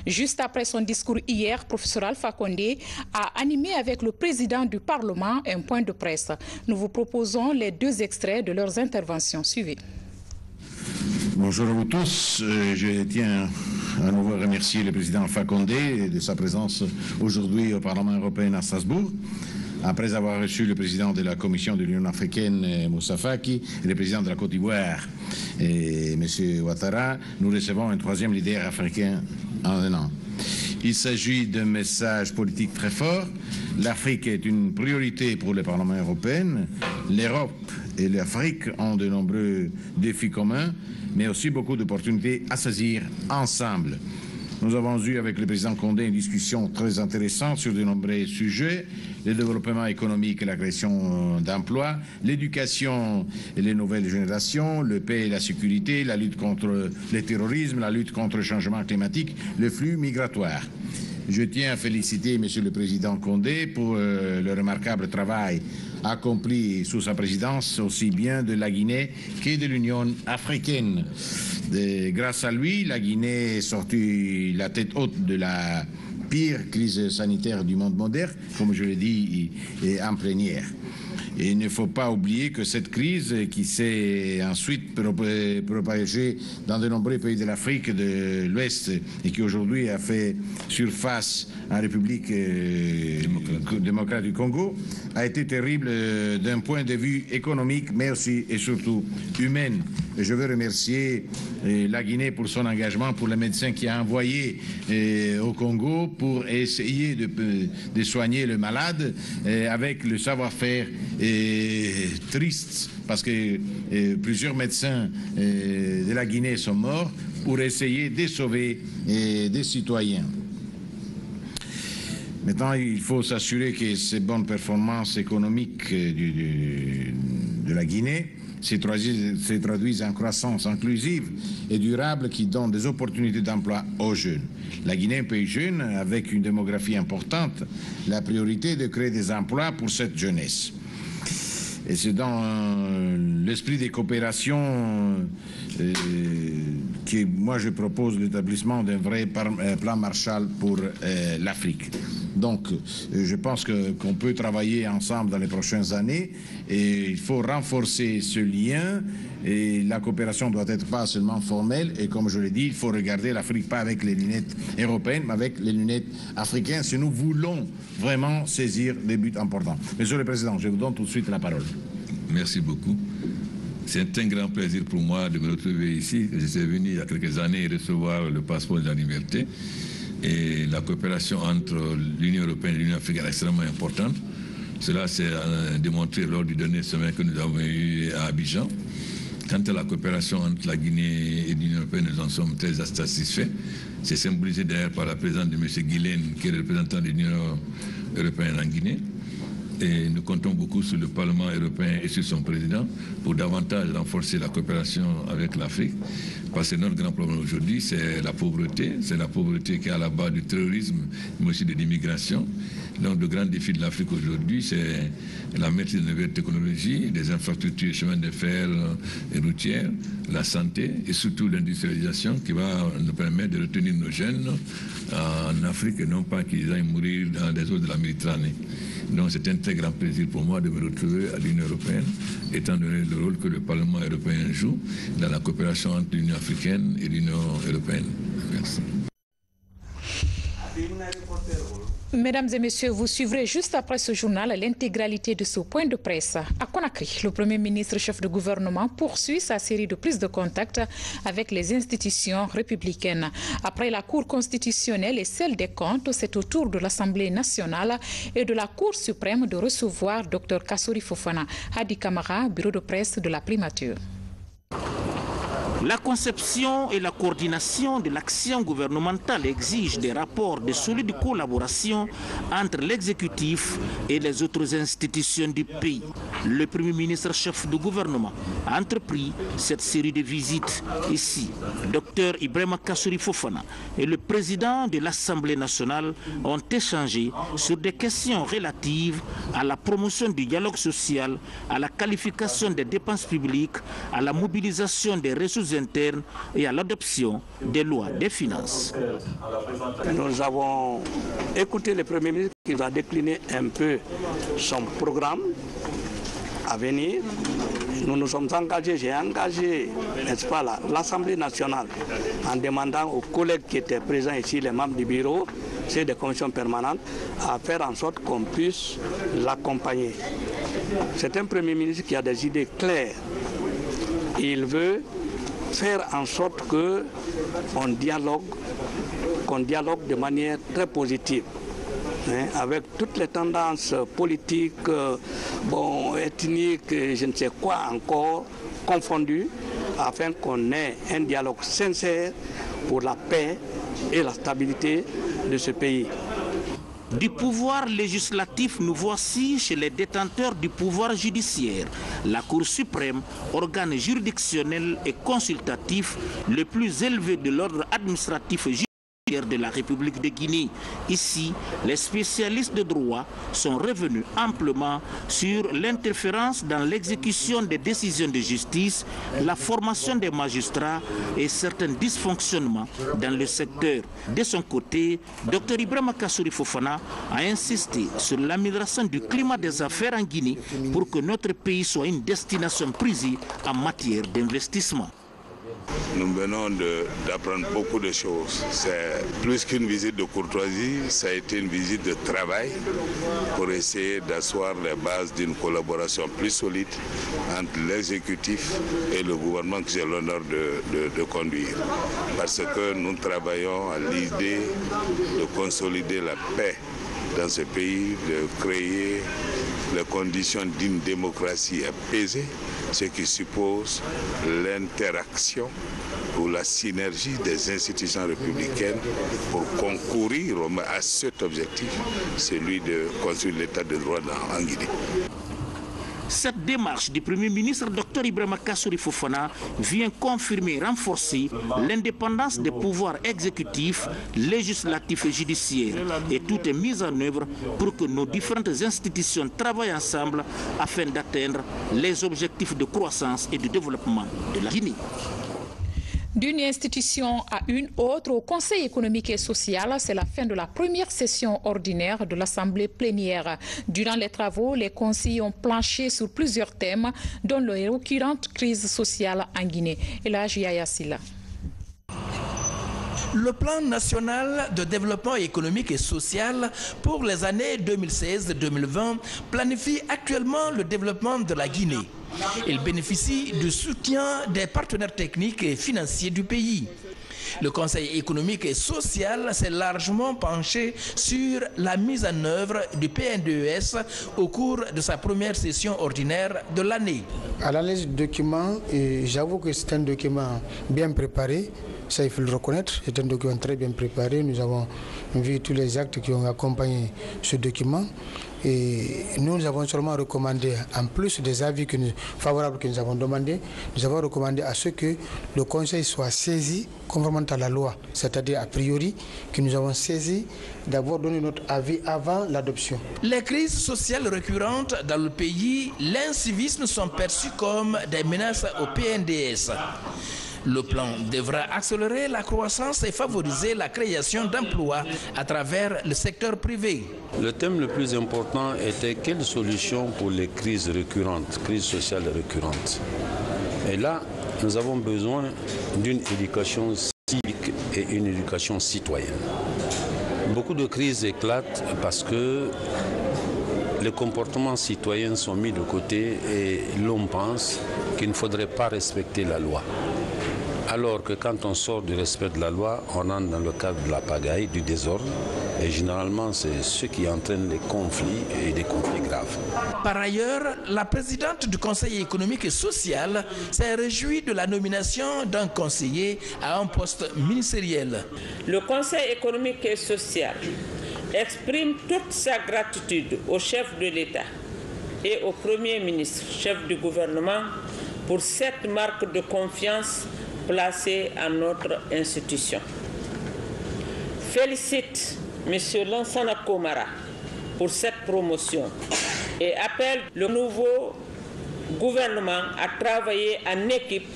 Juste après son discours hier, professeur Alpha Condé a animé avec le président du Parlement un point de presse. Nous vous proposons les deux extraits de leurs interventions. Suivez. Bonjour à vous tous. Je tiens à nouveau à remercier le président Alpha Condé de sa présence aujourd'hui au Parlement européen à Strasbourg. Après avoir reçu le président de la Commission de l'Union africaine, Moussa Faki, et le président de la Côte d'Ivoire, M. Ouattara, nous recevons un troisième leader africain en un an. Il s'agit d'un message politique très fort. L'Afrique est une priorité pour le Parlement européen. L'Europe et l'Afrique ont de nombreux défis communs, mais aussi beaucoup d'opportunités à saisir ensemble. Nous avons eu avec le président Condé une discussion très intéressante sur de nombreux sujets, le développement économique et la création d'emplois, l'éducation et les nouvelles générations, le paix et la sécurité, la lutte contre le terrorisme, la lutte contre le changement climatique, le flux migratoire. Je tiens à féliciter Monsieur le Président Condé pour le remarquable travail accompli sous sa présidence, aussi bien de la Guinée que de l'Union africaine. Grâce à lui, la Guinée est sortie la tête haute de la pire crise sanitaire du monde moderne, comme je l'ai dit, et en plénière. Et il ne faut pas oublier que cette crise qui s'est ensuite propagée dans de nombreux pays de l'Afrique de l'Ouest et qui aujourd'hui a fait surface en République démocratique du Congo a été terrible d'un point de vue économique mais aussi et surtout humain. Et je veux remercier la Guinée pour son engagement, pour les médecins qui a envoyé au Congo pour essayer de soigner le malade avec le savoir-faire triste parce que plusieurs médecins de la Guinée sont morts pour essayer de sauver des citoyens. Maintenant, il faut s'assurer que ces bonnes performances économiques de la Guinée se traduisent en croissance inclusive et durable qui donne des opportunités d'emploi aux jeunes. La Guinée est un pays jeune avec une démographie importante. La priorité est de créer des emplois pour cette jeunesse. Et c'est dans l'esprit des coopérations que moi je propose l'établissement d'un vrai plan Marshall pour l'Afrique. Donc je pense qu'on peut travailler ensemble dans les prochaines années et il faut renforcer ce lien et la coopération doit être pas seulement formelle et comme je l'ai dit, il faut regarder l'Afrique pas avec les lunettes européennes mais avec les lunettes africaines si nous voulons vraiment saisir des buts importants. Monsieur le Président, je vous donne tout de suite la parole. Merci beaucoup. C'est un grand plaisir pour moi de me retrouver ici. Je suis venu il y a quelques années recevoir le passeport de la liberté. Et la coopération entre l'Union européenne et l'Union africaine est extrêmement importante. Cela s'est démontré lors du dernier sommet que nous avons eu à Abidjan. Quant à la coopération entre la Guinée et l'Union européenne, nous en sommes très satisfaits. C'est symbolisé d'ailleurs par la présence de M. Guillen, qui est le représentant de l'Union européenne en Guinée. Et nous comptons beaucoup sur le Parlement européen et sur son président pour davantage renforcer la coopération avec l'Afrique. Parce que notre grand problème aujourd'hui, c'est la pauvreté. C'est la pauvreté qui est à la base du terrorisme, mais aussi de l'immigration. Donc le grand défi de l'Afrique aujourd'hui, c'est la maîtrise des nouvelles technologies, des infrastructures, chemins de fer et routières, la santé et surtout l'industrialisation qui va nous permettre de retenir nos jeunes en Afrique et non pas qu'ils aillent mourir dans les eaux de la Méditerranée. Donc c'est un très grand plaisir pour moi de me retrouver à l'Union européenne, étant donné le rôle que le Parlement européen joue dans la coopération entre l'Union africaine et l'Union européenne. Merci. Mesdames et messieurs, vous suivrez juste après ce journal l'intégralité de ce point de presse. À Conakry, le Premier ministre chef de gouvernement poursuit sa série de prises de contact avec les institutions républicaines. Après la Cour constitutionnelle et celle des comptes, c'est au tour de l'Assemblée nationale et de la Cour suprême de recevoir Dr Kassory Fofana. Hadi Kamara, bureau de presse de la primature. La conception et la coordination de l'action gouvernementale exigent des rapports de solide collaboration entre l'exécutif et les autres institutions du pays. Le Premier ministre chef de gouvernement a entrepris cette série de visites ici. Dr Ibrahima Kassory Fofana et le président de l'Assemblée nationale ont échangé sur des questions relatives à la promotion du dialogue social, à la qualification des dépenses publiques, à la mobilisation des ressources internes et à l'adoption des lois des finances. Nous avons écouté le Premier ministre qui va décliner un peu son programme à venir. Nous nous sommes engagés, j'ai engagé, n'est-ce pas, l'Assemblée nationale en demandant aux collègues qui étaient présents ici, les membres du bureau, c'est des commissions permanentes, à faire en sorte qu'on puisse l'accompagner. C'est un Premier ministre qui a des idées claires. Il veut faire en sorte qu'on dialogue de manière très positive, avec toutes les tendances politiques, ethniques, je ne sais quoi encore, confondues, afin qu'on ait un dialogue sincère pour la paix et la stabilité de ce pays. Du pouvoir législatif, nous voici chez les détenteurs du pouvoir judiciaire. La Cour suprême, organe juridictionnel et consultatif le plus élevé de l'ordre administratif judiciaire de la République de Guinée. Ici, les spécialistes de droit sont revenus amplement sur l'interférence dans l'exécution des décisions de justice, la formation des magistrats et certains dysfonctionnements dans le secteur. De son côté, Dr Ibrahima Kassouri Fofana a insisté sur l'amélioration du climat des affaires en Guinée pour que notre pays soit une destination prisée en matière d'investissement. Nous venons d'apprendre beaucoup de choses. C'est plus qu'une visite de courtoisie, ça a été une visite de travail pour essayer d'asseoir les bases d'une collaboration plus solide entre l'exécutif et le gouvernement que j'ai l'honneur de conduire. Parce que nous travaillons à l'idée de consolider la paix dans ce pays, de créer les conditions d'une démocratie apaisée, ce qui suppose l'interaction ou la synergie des institutions républicaines pour concourir à cet objectif, celui de construire l'état de droit en Guinée. Cette démarche du Premier ministre Dr Ibrahima Kassouri Fofana vient confirmer et renforcer l'indépendance des pouvoirs exécutifs, législatifs et judiciaires. Et tout est mis en œuvre pour que nos différentes institutions travaillent ensemble afin d'atteindre les objectifs de croissance et de développement de la Guinée. D'une institution à une autre, au Conseil économique et social, c'est la fin de la première session ordinaire de l'Assemblée plénière. Durant les travaux, les conseillers ont planché sur plusieurs thèmes, dont la récurrente crise sociale en Guinée. Et là, Yaya Silla. Le plan national de développement économique et social pour les années 2016-2020 planifie actuellement le développement de la Guinée. Il bénéficie du soutien des partenaires techniques et financiers du pays. Le Conseil économique et social s'est largement penché sur la mise en œuvre du PNDES au cours de sa première session ordinaire de l'année. À l'analyse du document, j'avoue que c'est un document bien préparé. Ça, il faut le reconnaître, c'est un document très bien préparé. Nous avons vu tous les actes qui ont accompagné ce document. Et nous avons seulement recommandé, en plus des avis favorables que nous avons demandés, nous avons recommandé à ce que le Conseil soit saisi conformément à la loi, c'est-à-dire a priori que nous avons saisi d'abord donner notre avis avant l'adoption. Les crises sociales récurrentes dans le pays, l'incivisme sont perçus comme des menaces au PNDS. Le plan devra accélérer la croissance et favoriser la création d'emplois à travers le secteur privé. Le thème le plus important était quelle solution pour les crises récurrentes, crises sociales récurrentes. Et là, nous avons besoin d'une éducation civique et une éducation citoyenne. Beaucoup de crises éclatent parce que les comportements citoyens sont mis de côté et l'on pense qu'il ne faudrait pas respecter la loi. Alors que quand on sort du respect de la loi, on entre dans le cadre de la pagaille, du désordre. Et généralement, c'est ce qui entraîne les conflits et des conflits graves. Par ailleurs, la présidente du Conseil économique et social s'est réjouie de la nomination d'un conseiller à un poste ministériel. Le Conseil économique et social exprime toute sa gratitude au chef de l'État et au Premier ministre, chef du gouvernement, pour cette marque de confiance placé à notre institution. Félicite M. Lansana Komara pour cette promotion et appelle le nouveau gouvernement à travailler en équipe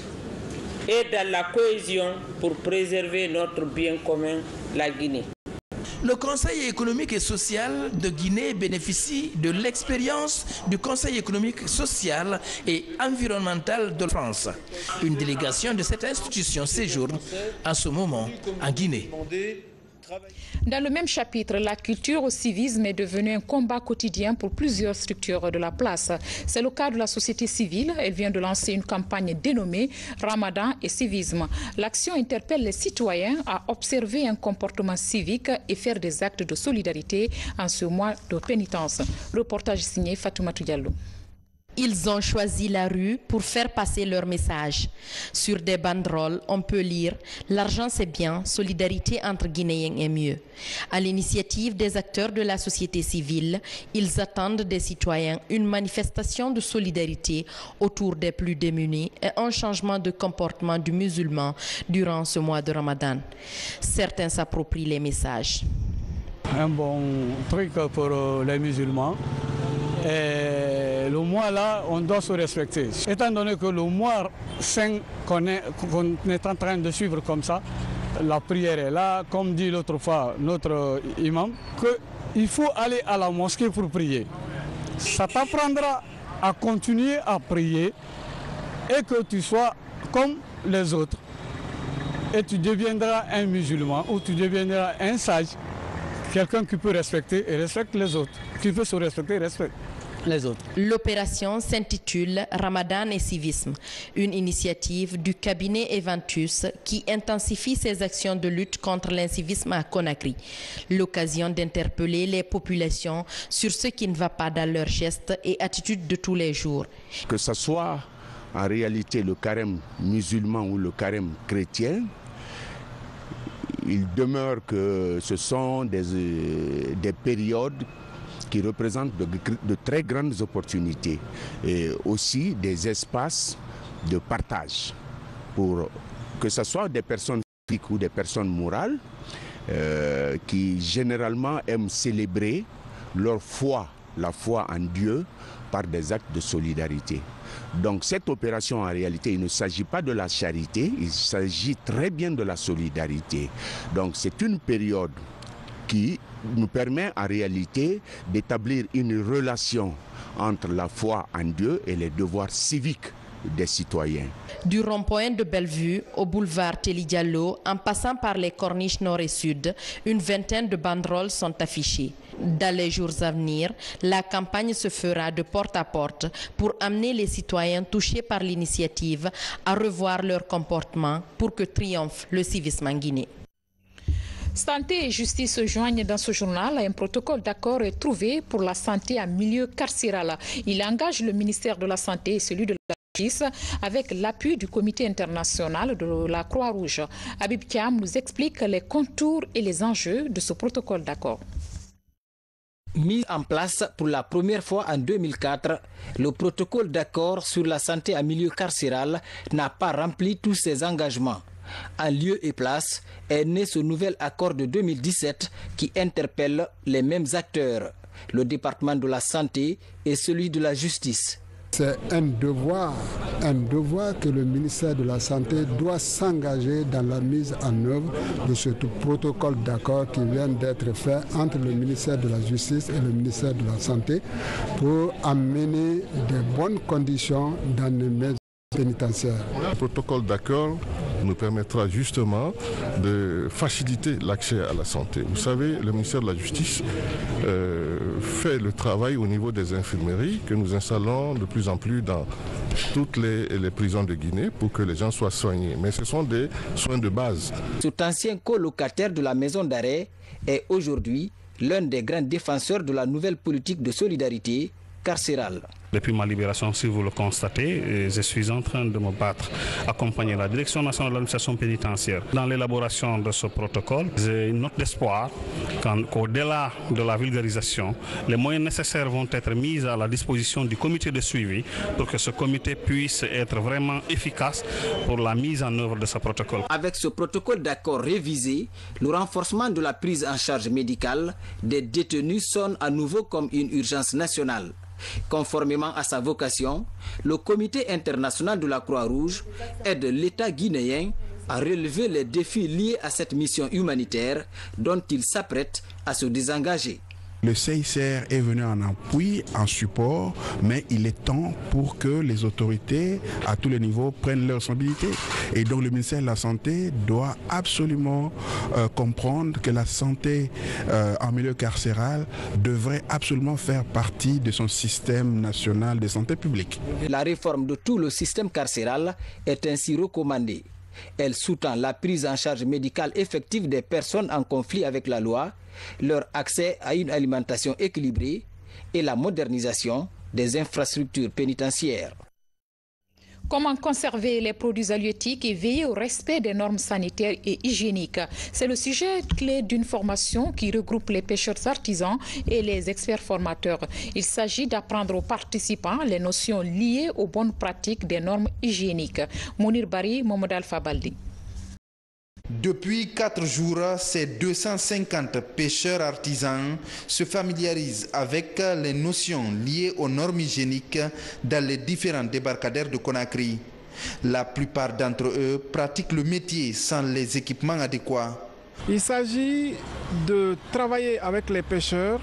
et dans la cohésion pour préserver notre bien commun, la Guinée. Le Conseil économique et social de Guinée bénéficie de l'expérience du Conseil économique, social et environnemental de France. Une délégation de cette institution séjourne en ce moment en Guinée. Dans le même chapitre, la culture au civisme est devenue un combat quotidien pour plusieurs structures de la place. C'est le cas de la société civile. Elle vient de lancer une campagne dénommée Ramadan et civisme. L'action interpelle les citoyens à observer un comportement civique et faire des actes de solidarité en ce mois de pénitence. Reportage signé Fatoumata Diallo. Ils ont choisi la rue pour faire passer leur message. Sur des banderoles, on peut lire « L'argent c'est bien, solidarité entre Guinéens est mieux ». À l'initiative des acteurs de la société civile, ils attendent des citoyens une manifestation de solidarité autour des plus démunis et un changement de comportement du musulman durant ce mois de Ramadan. Certains s'approprient les messages. Un bon truc pour les musulmans. Et le mois là, on doit se respecter. Étant donné que le mois saint qu'on est en train de suivre comme ça, la prière est là, comme dit l'autre fois notre imam, qu'il faut aller à la mosquée pour prier. Ça t'apprendra à continuer à prier et que tu sois comme les autres. Et tu deviendras un musulman ou tu deviendras un sage, quelqu'un qui peut respecter et respecte les autres, qui veut se respecter et respecte les autres. L'opération s'intitule Ramadan et civisme, une initiative du cabinet Eventus qui intensifie ses actions de lutte contre l'incivisme à Conakry. L'occasion d'interpeller les populations sur ce qui ne va pas dans leurs gestes et attitudes de tous les jours. Que ce soit en réalité le carême musulman ou le carême chrétien, il demeure que ce sont des périodes qui représentent de très grandes opportunités et aussi des espaces de partage pour que ce soit des personnes physiques ou des personnes morales qui généralement aiment célébrer leur foi, la foi en Dieu, par des actes de solidarité. Donc cette opération, en réalité, il ne s'agit pas de la charité, il s'agit très bien de la solidarité. Donc c'est une période qui nous permet en réalité d'établir une relation entre la foi en Dieu et les devoirs civiques des citoyens. Du rond-point de Bellevue au boulevard Téli Diallo, en passant par les corniches nord et sud, une vingtaine de banderoles sont affichées. Dans les jours à venir, la campagne se fera de porte à porte pour amener les citoyens touchés par l'initiative à revoir leur comportement pour que triomphe le civisme en Guinée. Santé et justice se joignent dans ce journal. Un protocole d'accord est trouvé pour la santé en milieu carcéral. Il engage le ministère de la Santé et celui de la Justice avec l'appui du Comité international de la Croix-Rouge. Habib Thiam nous explique les contours et les enjeux de ce protocole d'accord. Mis en place pour la première fois en 2004, le protocole d'accord sur la santé en milieu carcéral n'a pas rempli tous ses engagements. En lieu et place est né ce nouvel accord de 2017 qui interpelle les mêmes acteurs, le département de la santé et celui de la justice. C'est un devoir que le ministère de la Santé doit s'engager dans la mise en œuvre de ce protocole d'accord qui vient d'être fait entre le ministère de la Justice et le ministère de la Santé pour amener de bonnes conditions dans les maisons pénitentiaires. Le protocole d'accord nous permettra justement de faciliter l'accès à la santé. Vous savez, le ministère de la Justice fait le travail au niveau des infirmeries que nous installons de plus en plus dans toutes les prisons de Guinée pour que les gens soient soignés. Mais ce sont des soins de base. Cet ancien colocataire de la maison d'arrêt est aujourd'hui l'un des grands défenseurs de la nouvelle politique de solidarité carcérale. Depuis ma libération, si vous le constatez, je suis en train de me battre, accompagner la Direction nationale de l'administration pénitentiaire dans l'élaboration de ce protocole. J'ai une note d'espoir qu'au-delà de la vulgarisation, les moyens nécessaires vont être mis à la disposition du comité de suivi pour que ce comité puisse être vraiment efficace pour la mise en œuvre de ce protocole. Avec ce protocole d'accord révisé, le renforcement de la prise en charge médicale des détenus sonne à nouveau comme une urgence nationale. Conformément conformément à sa vocation, le Comité international de la Croix-Rouge aide l'État guinéen à relever les défis liés à cette mission humanitaire dont il s'apprête à se désengager. Le CICR est venu en appui, en support, mais il est temps pour que les autorités à tous les niveaux prennent leurs responsabilités. Et donc le ministère de la Santé doit absolument comprendre que la santé en milieu carcéral devrait absolument faire partie de son système national de santé publique. La réforme de tout le système carcéral est ainsi recommandée. Elle sous-tend la prise en charge médicale effective des personnes en conflit avec la loi, leur accès à une alimentation équilibrée et la modernisation des infrastructures pénitentiaires. Comment conserver les produits halieutiques et veiller au respect des normes sanitaires et hygiéniques? C'est le sujet clé d'une formation qui regroupe les pêcheurs artisans et les experts formateurs. Il s'agit d'apprendre aux participants les notions liées aux bonnes pratiques des normes hygiéniques. Mounir Bari, Mohamed Alpha Baldi. Depuis 4 jours, ces 250 pêcheurs artisans se familiarisent avec les notions liées aux normes hygiéniques dans les différents débarcadères de Conakry. La plupart d'entre eux pratiquent le métier sans les équipements adéquats. Il s'agit de travailler avec les pêcheurs,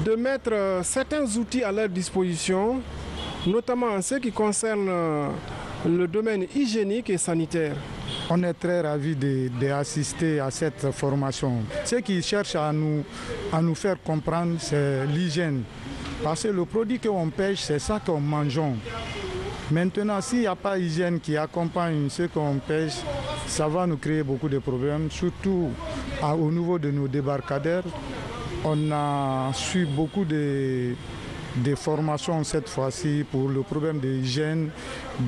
de mettre certains outils à leur disposition, notamment en ce qui concerne le domaine hygiénique et sanitaire. On est très ravis d'assister à cette formation. Ce qu'ils cherchent à nous faire comprendre, c'est l'hygiène. Parce que le produit qu'on pêche, c'est ça qu'on mange. Maintenant, s'il n'y a pas d'hygiène qui accompagne ce qu'on pêche, ça va nous créer beaucoup de problèmes, surtout au niveau de nos débarcadères. On a su beaucoup de formations cette fois-ci pour le problème de l'hygiène,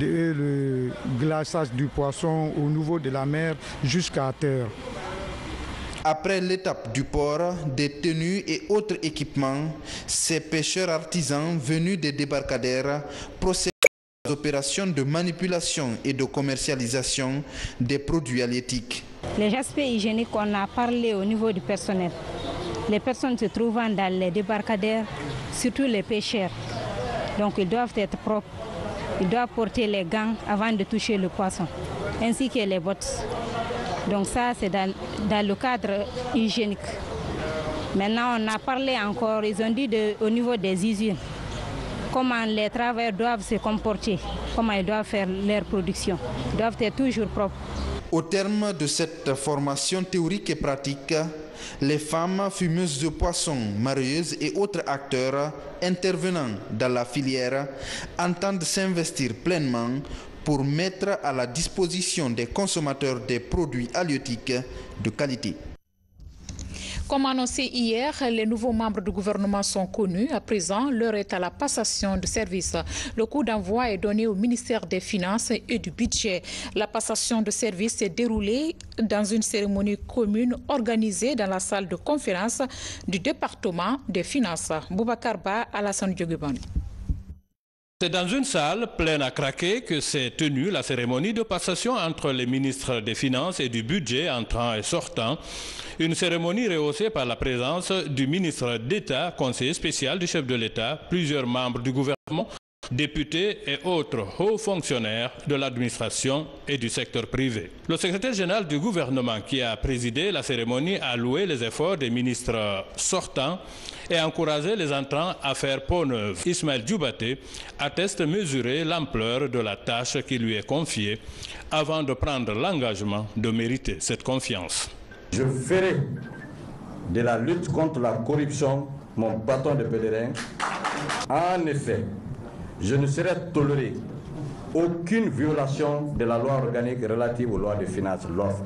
le glaçage du poisson au niveau de la mer jusqu'à terre. Après l'étape du port, des tenues et autres équipements, ces pêcheurs artisans venus des débarcadères procèdent aux opérations de manipulation et de commercialisation des produits halieutiques. Les aspects hygiéniques, on a parlé au niveau du personnel. Les personnes se trouvant dans les débarcadères, surtout les pêcheurs. Donc ils doivent être propres. Ils doivent porter les gants avant de toucher le poisson, ainsi que les bottes. Donc ça, c'est dans le cadre hygiénique. Maintenant, on a parlé encore, ils ont dit au niveau des usines, comment les travailleurs doivent se comporter, comment ils doivent faire leur production. Ils doivent être toujours propres. Au terme de cette formation théorique et pratique, les femmes fumeuses de poissons, marieuses et autres acteurs intervenant dans la filière entendent s'investir pleinement pour mettre à la disposition des consommateurs des produits halieutiques de qualité. Comme annoncé hier, les nouveaux membres du gouvernement sont connus. À présent, l'heure est à la passation de service. Le coup d'envoi est donné au ministère des Finances et du Budget. La passation de service s'est déroulée dans une cérémonie commune organisée dans la salle de conférence du département des Finances. Boubacar Ba, Alassane Dioguban. C'est dans une salle pleine à craquer que s'est tenue la cérémonie de passation entre les ministres des Finances et du Budget entrant et sortant. Une cérémonie rehaussée par la présence du ministre d'État, conseiller spécial du chef de l'État, plusieurs membres du gouvernement, députés et autres hauts fonctionnaires de l'administration et du secteur privé. Le secrétaire général du gouvernement qui a présidé la cérémonie a loué les efforts des ministres sortants et encouragé les entrants à faire peau neuve. Ismaël Djoubaté atteste mesurer l'ampleur de la tâche qui lui est confiée avant de prendre l'engagement de mériter cette confiance. Je ferai de la lutte contre la corruption mon bâton de pèlerin. En effet, je ne saurais tolérer aucune violation de la loi organique relative aux lois de finances, l'OFF,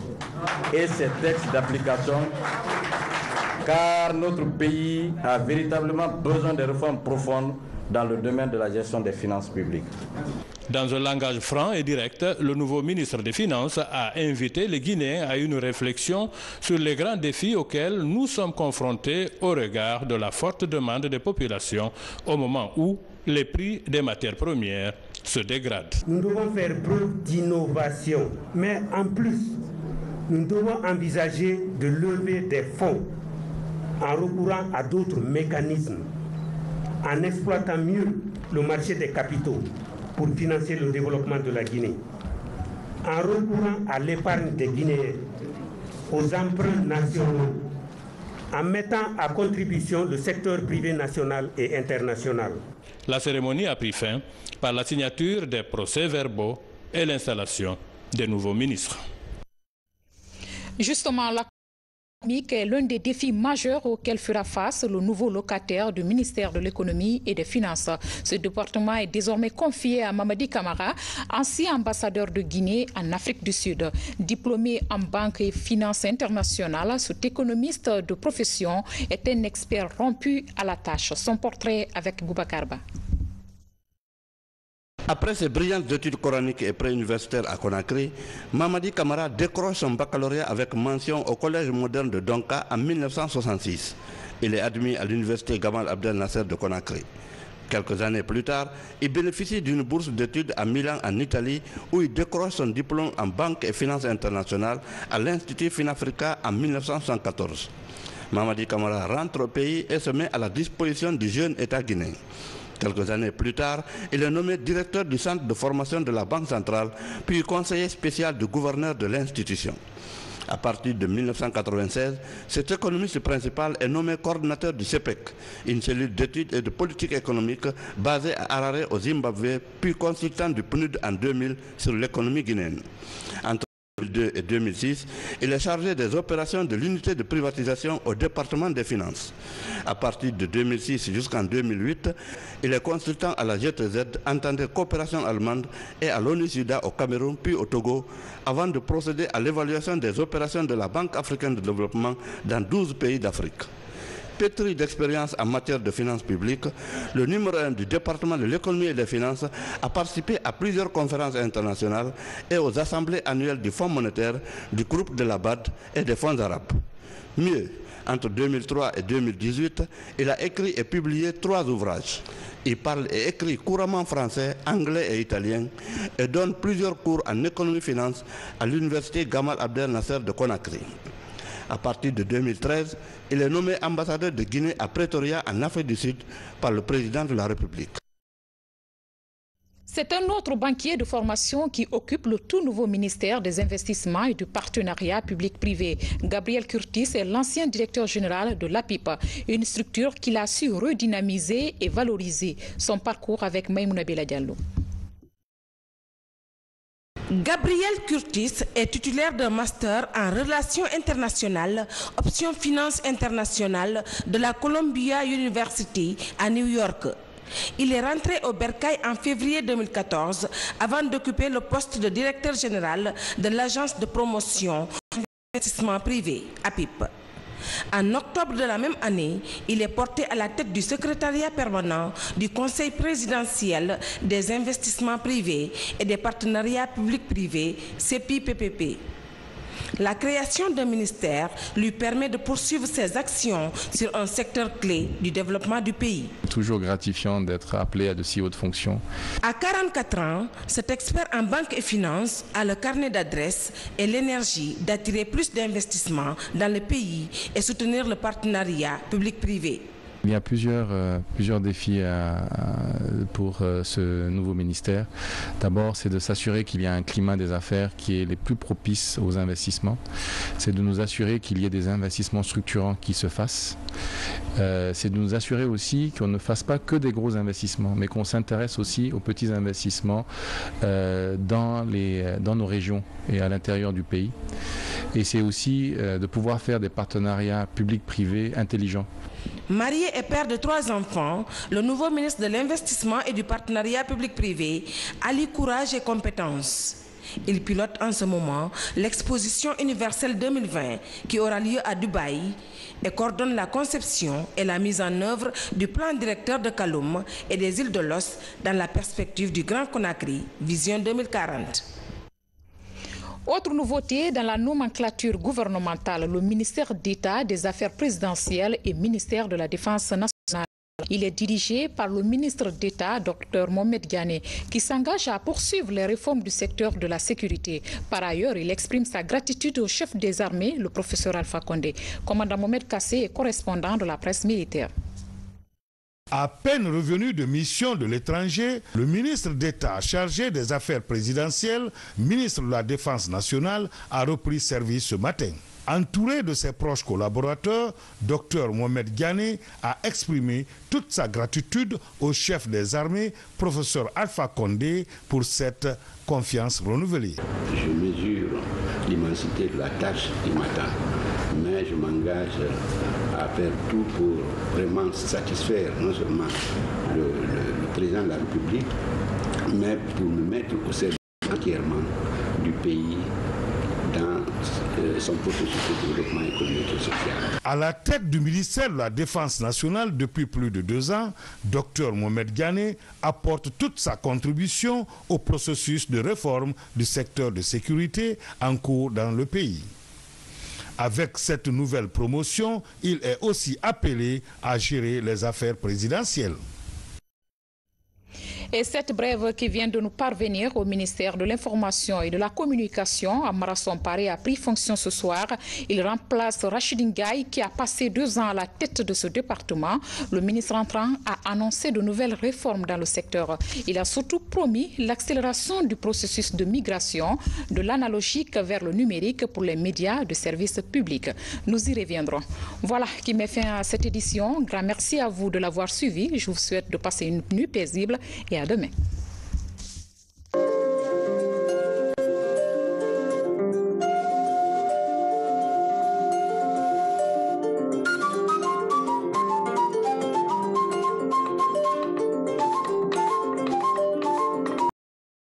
et ses textes d'application, car notre pays a véritablement besoin de réformes profondes dans le domaine de la gestion des finances publiques. Dans un langage franc et direct, le nouveau ministre des Finances a invité les Guinéens à une réflexion sur les grands défis auxquels nous sommes confrontés au regard de la forte demande des populations au moment où les prix des matières premières se dégradent. Nous devons faire preuve d'innovation, mais en plus, nous devons envisager de lever des fonds en recourant à d'autres mécanismes, en exploitant mieux le marché des capitaux pour financer le développement de la Guinée, en recourant à l'épargne des Guinéens, aux emprunts nationaux, en mettant à contribution le secteur privé national et international. La cérémonie a pris fin par la signature des procès-verbaux et l'installation des nouveaux ministres. Justement, la économique est l'un des défis majeurs auxquels fera face le nouveau locataire du ministère de l'économie et des finances. Ce département est désormais confié à Mamadi Camara, ancien ambassadeur de Guinée en Afrique du Sud. Diplômé en banque et finance internationale, cet économiste de profession est un expert rompu à la tâche. Son portrait avec Boubacar Ba. Après ses brillantes études coraniques et préuniversitaires à Conakry, Mamadi Camara décroche son baccalauréat avec mention au Collège moderne de Donka en 1966. Il est admis à l'université Gamal Abdel Nasser de Conakry. Quelques années plus tard, il bénéficie d'une bourse d'études à Milan en Italie où il décroche son diplôme en banque et finance internationale à l'Institut Finafrica en 1974. Mamadi Camara rentre au pays et se met à la disposition du jeune État guinéen. Quelques années plus tard, il est nommé directeur du centre de formation de la Banque centrale, puis conseiller spécial du gouverneur de l'institution. À partir de 1996, cet économiste principal est nommé coordinateur du CEPEC, une cellule d'études et de politique économique basée à Harare au Zimbabwe, puis consultant du PNUD en 2000 sur l'économie guinéenne. Entre 2002 et 2006, il est chargé des opérations de l'unité de privatisation au département des finances. À partir de 2006 jusqu'en 2008, il est consultant à la GTZ, entendez coopération allemande, et à l'ONU-SIDA au Cameroun puis au Togo, avant de procéder à l'évaluation des opérations de la Banque africaine de développement dans 12 pays d'Afrique. Pétri d'expérience en matière de finances publiques, le numéro 1 du département de l'économie et des finances a participé à plusieurs conférences internationales et aux assemblées annuelles du Fonds monétaire, du groupe de la BAD et des fonds arabes. Mieux, entre 2003 et 2018, il a écrit et publié 3 ouvrages. Il parle et écrit couramment français, anglais et italien et donne plusieurs cours en économie-finance à l'université Gamal Abdel Nasser de Conakry. À partir de 2013, il est nommé ambassadeur de Guinée à Pretoria en Afrique du Sud par le président de la République. C'est un autre banquier de formation qui occupe le tout nouveau ministère des investissements et du partenariat public-privé. Gabriel Curtis est l'ancien directeur général de l'APIP, une structure qu'il a su redynamiser et valoriser. Son parcours avec Maïmouna Bella Diallo. Gabriel Curtis est titulaire d'un master en relations internationales, option finance internationale de la Columbia University à New York. Il est rentré au Bercail en février 2014 avant d'occuper le poste de directeur général de l'agence de promotion d'investissement privé, APIP. En octobre de la même année, il est porté à la tête du secrétariat permanent du Conseil présidentiel des investissements privés et des partenariats publics-privés, CEPI-PPP. La création d'un ministère lui permet de poursuivre ses actions sur un secteur clé du développement du pays. Toujours gratifiant d'être appelé à de si hautes fonctions. À 44 ans, cet expert en banque et finance a le carnet d'adresses et l'énergie d'attirer plus d'investissements dans le pays et soutenir le partenariat public-privé. Il y a plusieurs défis pour ce nouveau ministère. D'abord, c'est de s'assurer qu'il y a un climat des affaires qui est le plus propice aux investissements. C'est de nous assurer qu'il y ait des investissements structurants qui se fassent. C'est de nous assurer aussi qu'on ne fasse pas que des gros investissements, mais qu'on s'intéresse aussi aux petits investissements dans nos régions et à l'intérieur du pays. Et c'est aussi de pouvoir faire des partenariats publics-privés intelligents. Marié et père de 3 enfants, le nouveau ministre de l'Investissement et du Partenariat public-privé allie courage et compétences. Il pilote en ce moment l'exposition universelle 2020 qui aura lieu à Dubaï et coordonne la conception et la mise en œuvre du plan directeur de Kaloum et des îles de Los dans la perspective du Grand Conakry, Vision 2040. Autre nouveauté dans la nomenclature gouvernementale, le ministère d'État des Affaires présidentielles et ministère de la Défense nationale. Il est dirigé par le ministre d'État, Dr Mohamed Diané, qui s'engage à poursuivre les réformes du secteur de la sécurité. Par ailleurs, il exprime sa gratitude au chef des armées, le professeur Alpha Condé. Commandant Mohamed Kassé est correspondant de la presse militaire. À peine revenu de mission de l'étranger, le ministre d'État chargé des affaires présidentielles, ministre de la Défense nationale, a repris service ce matin. Entouré de ses proches collaborateurs, Dr Mohamed Diané a exprimé toute sa gratitude au chef des armées, professeur Alpha Condé, pour cette confiance renouvelée. Je mesure l'immensité de la tâche qui m'attend, mais je m'engage à faire tout pour vraiment satisfaire non seulement le président de la République, mais pour me mettre au service entièrement du pays dans son processus de développement économique et social. À la tête du ministère de la Défense nationale depuis plus de 2 ans, Dr Mohamed Diané apporte toute sa contribution au processus de réforme du secteur de sécurité en cours dans le pays. Avec cette nouvelle promotion, il est aussi appelé à gérer les affaires présidentielles. Et cette brève qui vient de nous parvenir au ministère de l'Information et de la Communication, Amara Sompare a pris fonction ce soir. Il remplace Rachid Ngaï qui a passé 2 ans à la tête de ce département. Le ministre entrant a annoncé de nouvelles réformes dans le secteur. Il a surtout promis l'accélération du processus de migration de l'analogique vers le numérique pour les médias de service public. Nous y reviendrons. Voilà qui met fin à cette édition. Grand merci à vous de l'avoir suivi. Je vous souhaite de passer une nuit paisible et à demain.